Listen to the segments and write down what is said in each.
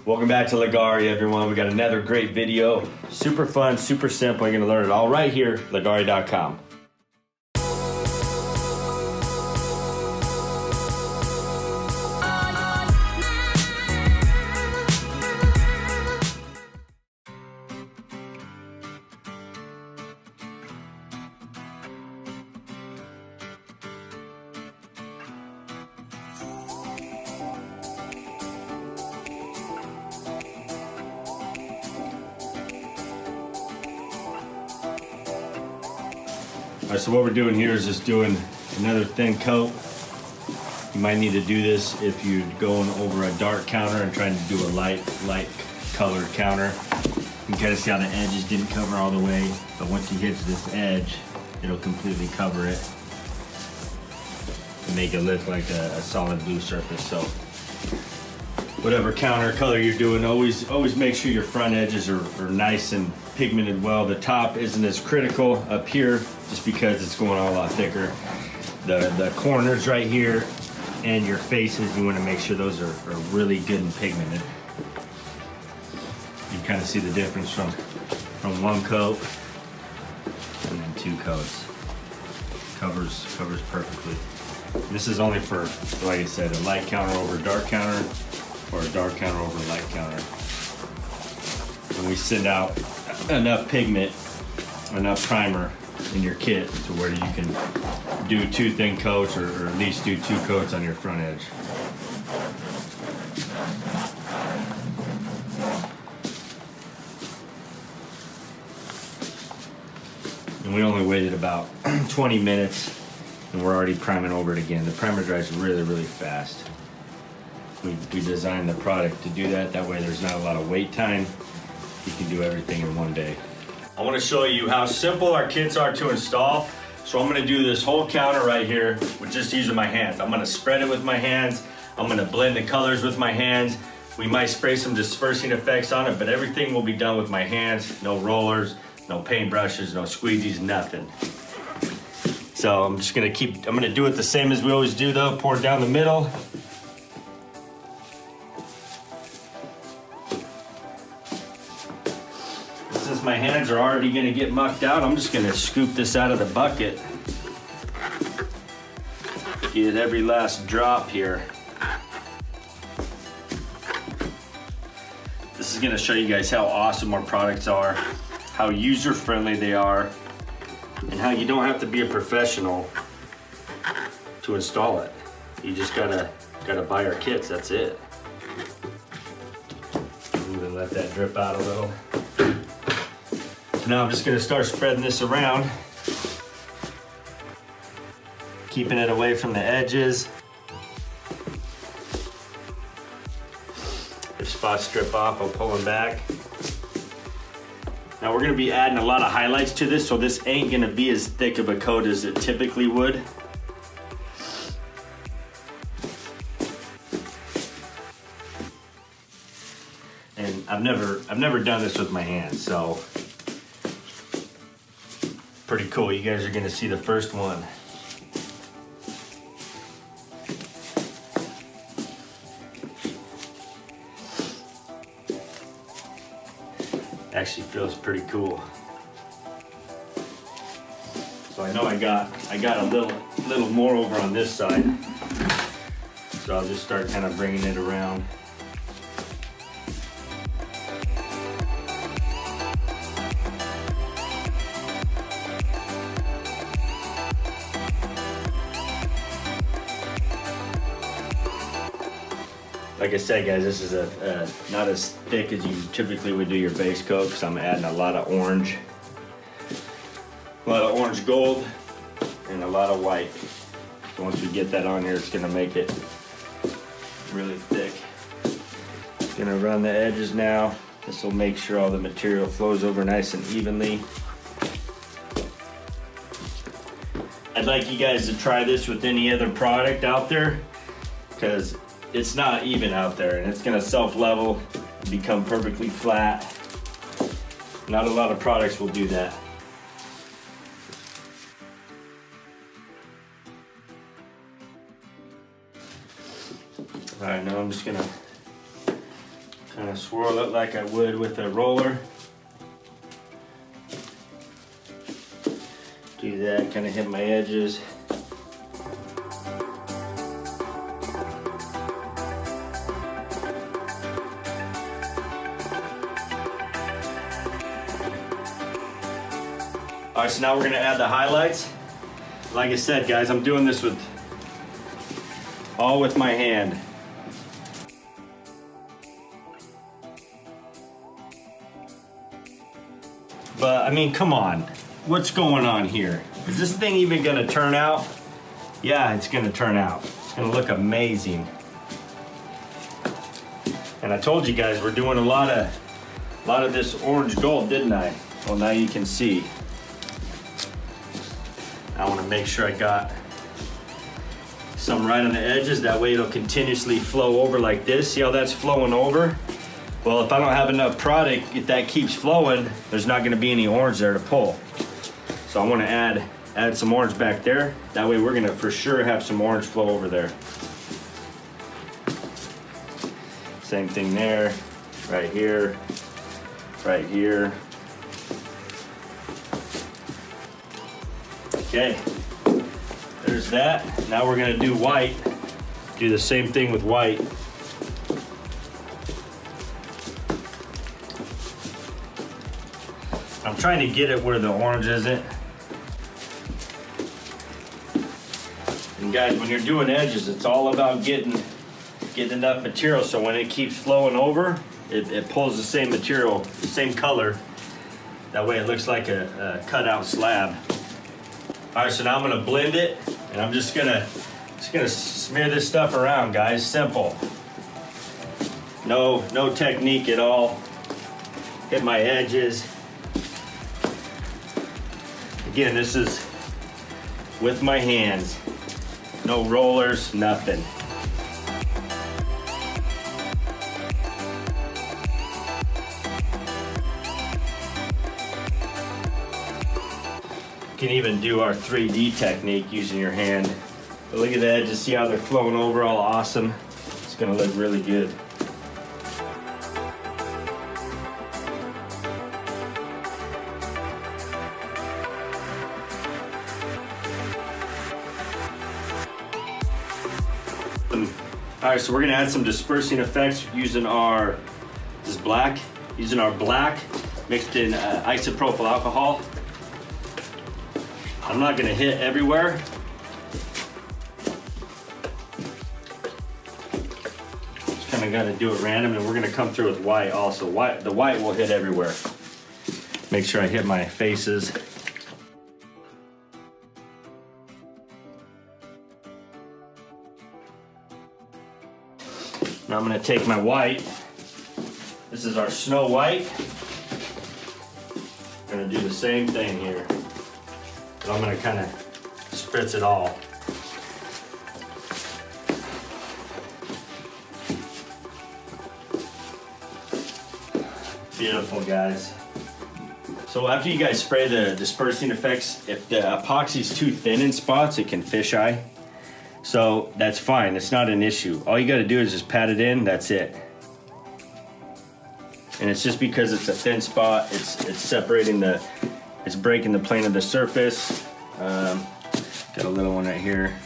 Welcome back to Ligari, everyone. We got another great video. Super fun, super simple. You're gonna learn it all right here, Ligari.com. All right, so what we're doing here is just doing another thin coat. You might need to do this if you're going over a dark counter and trying to do a light colored counter. You can kind of see how the edges didn't cover all the way, but once you hit this edge, it'll completely cover it and make it look like a solid blue surface. So whatever counter color you're doing, always make sure your front edges are nice and pigmented well. The top isn't as critical up here just because it's going on a lot thicker. The corners right here and your faces, you want to make sure those are really good and pigmented. You kind of see the difference from one coat and then two coats. Covers perfectly. This is only for, like I said, a light counter over a dark counter, or a dark counter over a light counter. And we send out enough pigment, enough primer in your kit to where you can do two thin coats, or at least do two coats on your front edge. And we only waited about 20 minutes and we're already priming over it again. The primer dries really, really fast. We designed the product to do that. That way there's not a lot of wait time. You can do everything in one day. I want to show you how simple our kits are to install. So I'm going to do this whole counter right here with just using my hands. I'm going to spread it with my hands. I'm going to blend the colors with my hands. We might spray some dispersing effects on it, but everything will be done with my hands. No rollers, no paint brushes, no squeegees, nothing. So I'm just going to do it the same as we always do though. Pour it down the middle. Since my hands are already gonna get mucked out, I'm just gonna scoop this out of the bucket. Get every last drop here. This is gonna show you guys how awesome our products are, how user-friendly they are, and how you don't have to be a professional to install it. You just gotta buy our kits, that's it. I'm gonna let that drip out a little. Now I'm just going to start spreading this around, keeping it away from the edges. If spots strip off, I'll pull them back. Now we're going to be adding a lot of highlights to this, so this ain't going to be as thick of a coat as it typically would. And I've never done this with my hands, so pretty cool. You guys are gonna see the first one. Actually feels pretty cool. So I know I got a little more over on this side. So I'll just start kind of bringing it around. Like I said, guys, this is not as thick as you typically would do your base coat, because I'm adding a lot of orange gold and a lot of white. So once we get that on here, it's gonna make it really thick. Gonna run the edges now. This will make sure all the material flows over nice and evenly. I'd like you guys to try this with any other product out there, because it's not even out there, and it's gonna self-level, become perfectly flat. Not a lot of products will do that. All right, now I'm just gonna Kind of swirl it like I would with a roller. Do that, kind of hit my edges. All right, so now we're gonna add the highlights. Like I said, guys, I'm doing this all with my hand. But I mean, come on, what's going on here? Is this thing even gonna turn out? Yeah, it's gonna turn out. It's gonna look amazing. And I told you guys we're doing a lot of this orange gold, didn't I? Well, now you can see. I want to make sure I got some right on the edges, that way it'll continuously flow over like this. See how that's flowing over? Well, if I don't have enough product, if that keeps flowing, there's not going to be any orange there to pull. So I want to add some orange back there. That way we're going to for sure have some orange flow over there. Same thing there, right here, right here. Okay, there's that. Now we're gonna do white. Do the same thing with white. I'm trying to get it where the orange isn't. And guys, when you're doing edges, it's all about getting enough material so when it keeps flowing over, it pulls the same material, the same color. That way it looks like a cut out slab. All right, so now I'm gonna blend it, and I'm just gonna smear this stuff around, guys. Simple. No technique at all. Hit my edges. Again, this is with my hands. No rollers, nothing. You can even do our 3D technique using your hand. But look at the edges, see how they're flowing over all awesome. It's gonna look really good. All right, so we're gonna add some dispersing effects using this is black, using our black mixed in isopropyl alcohol. I'm not gonna hit everywhere. Just kind of gotta do it random, and we're gonna come through with white also. The white will hit everywhere. Make sure I hit my faces. Now I'm gonna take my white. This is our Snow White. I'm gonna do the same thing here. But I'm gonna kind of spritz it all. Beautiful, guys. So after you guys spray the dispersing effects, if the epoxy's too thin in spots, it can fisheye. So that's fine, it's not an issue. All you gotta do is just pat it in, that's it. And it's just because it's a thin spot, it's separating it's breaking the plane of the surface. Got a little one right here.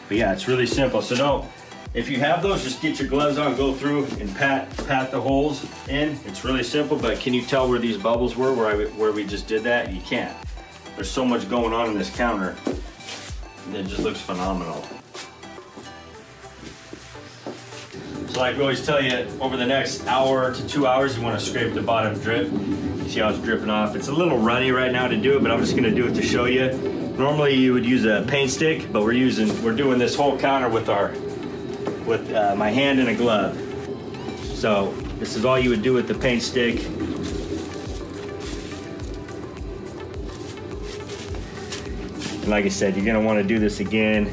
But yeah, it's really simple. So if you have those, just get your gloves on, go through and pat the holes in. It's really simple, but can you tell where these bubbles were, where we just did that? You can't. There's so much going on in this counter. It just looks phenomenal. So like we always tell you, over the next hour to 2 hours, you want to scrape the bottom drip. See how it's dripping off. It's a little runny right now to do it, but I'm just gonna do it to show you. Normally you would use a paint stick, but we're doing this whole counter with my hand and a glove. So this is all you would do with the paint stick. And like I said, you're gonna want to do this again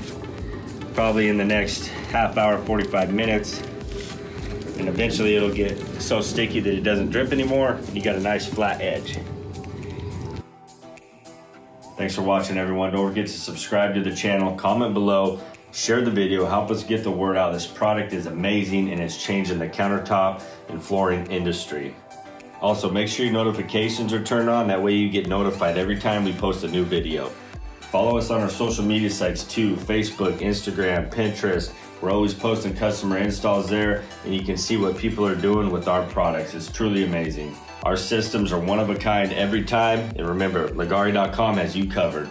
probably in the next half hour, 45 minutes. And eventually it'll get so sticky that it doesn't drip anymore. You got a nice flat edge. Thanks for watching, everyone. Don't forget to subscribe to the channel, comment below, Share the video, help us get the word out. This product is amazing and it's changing the countertop and flooring industry. Also, make sure your notifications are turned on. That way you get notified every time we post a new video. Follow us on our social media sites too, Facebook, Instagram, Pinterest. We're always posting customer installs there, and you can see what people are doing with our products. It's truly amazing. Our systems are one of a kind every time, and remember, Ligari.com has you covered.